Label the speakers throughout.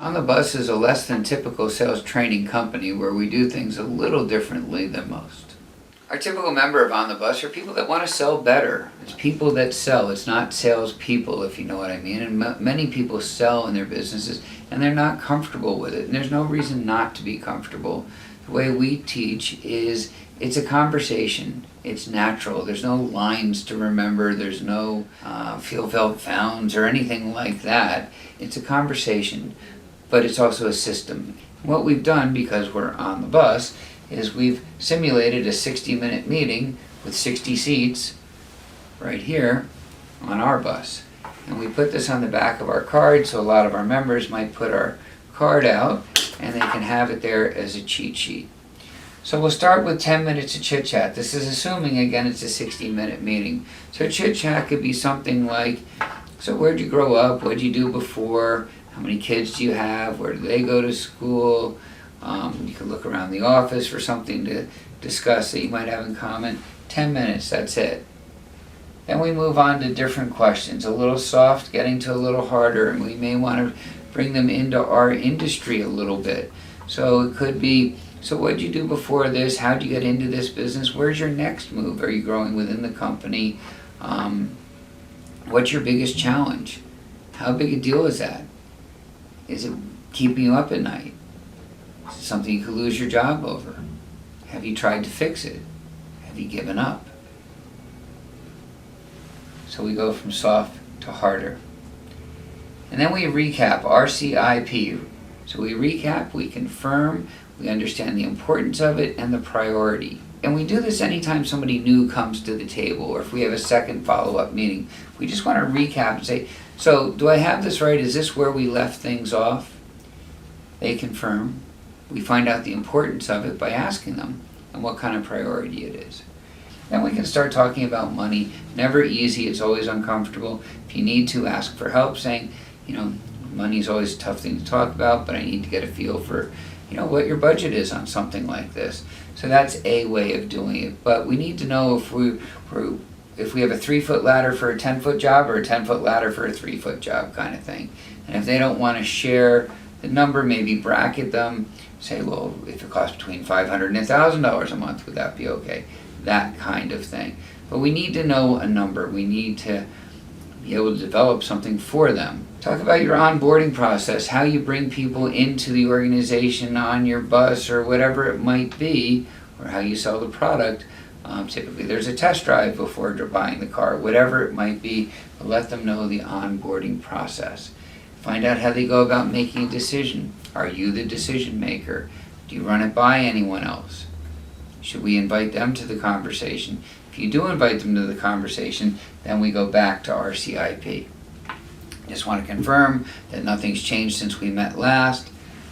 Speaker 1: On the Bus is a less than typical sales training company where we do things a little differently than most. Our typical member of On the Bus are people that want to sell better. It's people that sell. It's not salespeople, if you know what I mean. And many people sell in their businesses and they're not comfortable with it. And there's no reason not to be comfortable. The way we teach is it's a conversation. It's natural. There's no lines to remember. There's no feel, felt, founds or anything like that. It's a conversation, but it's also a system. What we've done, because we're on the bus, is we've simulated a 60-minute meeting with 60 seats right here on our bus. And we put this on the back of our card, so a lot of our members might put our card out and they can have it there as a cheat sheet. So we'll start with 10 minutes of chit chat. This is assuming, again, it's a 60-minute meeting. So chit chat could be something like, so where'd you grow up? What'd you do before? How many kids do you have? Where do they go to school? You can look around the office for something to discuss that you might have in common. 10 minutes, that's it. Then we move on to different questions, a little soft, getting to a little harder, and we may want to bring them into our industry a little bit. So it could be, so what did you do before this? How did you get into this business? Where's your next move? Are you growing within the company? What's your biggest challenge? How big a deal is that? Is it keeping you up at night? Is it something you could lose your job over? Have you tried to fix it? Have you given up? So we go from soft to harder. And then we recap, RCIP. So we recap, we confirm, we understand the importance of it and the priority. And we do this anytime somebody new comes to the table or if we have a second follow-up meeting. We just want to recap and say, so do I have this right? Is this where we left things off? They confirm. We find out the importance of it by asking them and what kind of priority it is. Then we can start talking about money. Never easy, it's always uncomfortable. If you need to, ask for help, saying, money is always a tough thing to talk about, but I need to get a feel for, what your budget is on something like this. So that's a way of doing it. But we need to know if we have a 3-foot ladder for a 10-foot job or a 10-foot ladder for a 3-foot job kind of thing. And if they don't want to share the number, maybe bracket them. Say, well, if it costs between $500 and $1,000 a month, would that be okay? That kind of thing. But we need to know a number. We need to be able to develop something for them. Talk about your onboarding process, how you bring people into the organization on your bus or whatever it might be, or how you sell the product. Typically there's a test drive before buying the car, whatever it might be, but let them know the onboarding process. Find out how they go about making a decision. Are you the decision maker? Do you run it by anyone else? Should we invite them to the conversation? If you do invite them to the conversation, then we go back to RCIP. Just want to confirm that nothing's changed since we met last,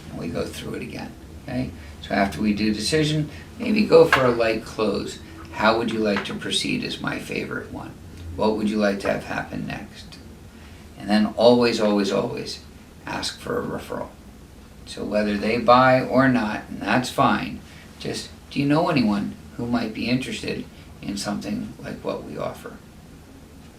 Speaker 1: and we go through it again. Okay? So after we do decision, maybe go for a light close. How would you like to proceed is my favorite one. What would you like to have happen next? And then always, always, always ask for a referral. So whether they buy or not, and that's fine, just do you know anyone who might be interested in something like what we offer?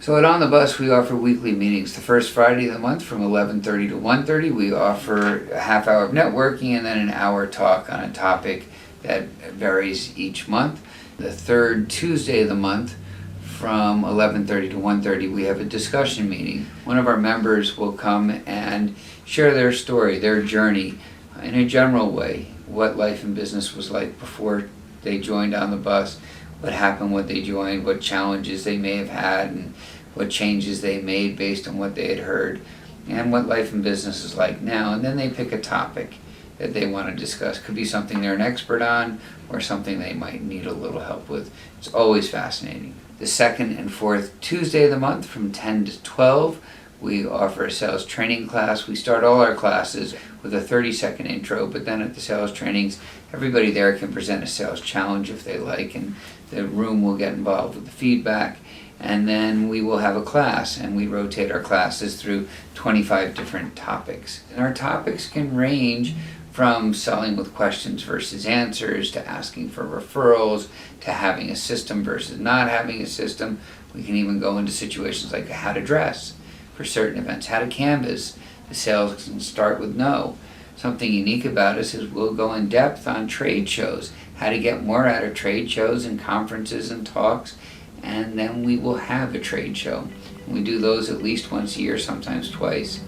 Speaker 1: So at On the Bus, we offer weekly meetings. The first Friday of the month from 11:30 to 1:30, we offer a half hour of networking and then an hour talk on a topic that varies each month. The third Tuesday of the month from 11:30 to 1:30, we have a discussion meeting. One of our members will come and share their story, their journey in a general way. What life and business was like before they joined On the Bus, what happened when they joined, what challenges they may have had, and what changes they made based on what they had heard, and what life and business is like now. And then they pick a topic that they want to discuss. Could be something they're an expert on or something they might need a little help with. It's always fascinating. The second and fourth Tuesday of the month from 10 to 12, we offer a sales training class. We start all our classes with a 30-second intro, but then at the sales trainings, everybody there can present a sales challenge if they like, and the room will get involved with the feedback. And then we will have a class, and we rotate our classes through 25 different topics. And our topics can range from selling with questions versus answers, to asking for referrals, to having a system versus not having a system. We can even go into situations like how to dress for certain events, how to canvas The sales can start with no. Something unique about us is we'll go in depth on trade shows, how to get more out of trade shows and conferences and talks, and then we will have a trade show. We do those at least once a year, sometimes twice.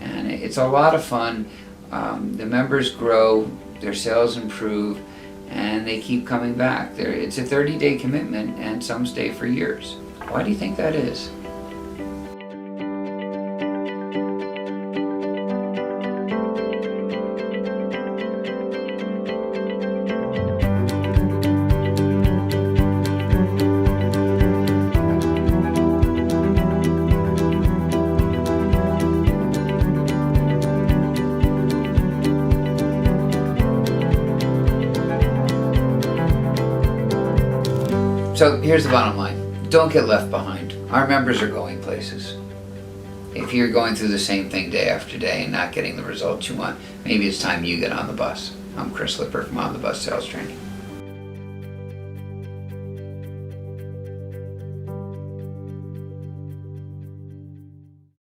Speaker 1: And it's a lot of fun. The members grow, their sales improve, and they keep coming back. It's a 30-day commitment, and some stay for years. Why do you think that is? So here's the bottom line. Don't get left behind. Our members are going places. If you're going through the same thing day after day and not getting the results you want, maybe it's time you get on the bus. I'm Chris Lipper from On the Bus Sales Training.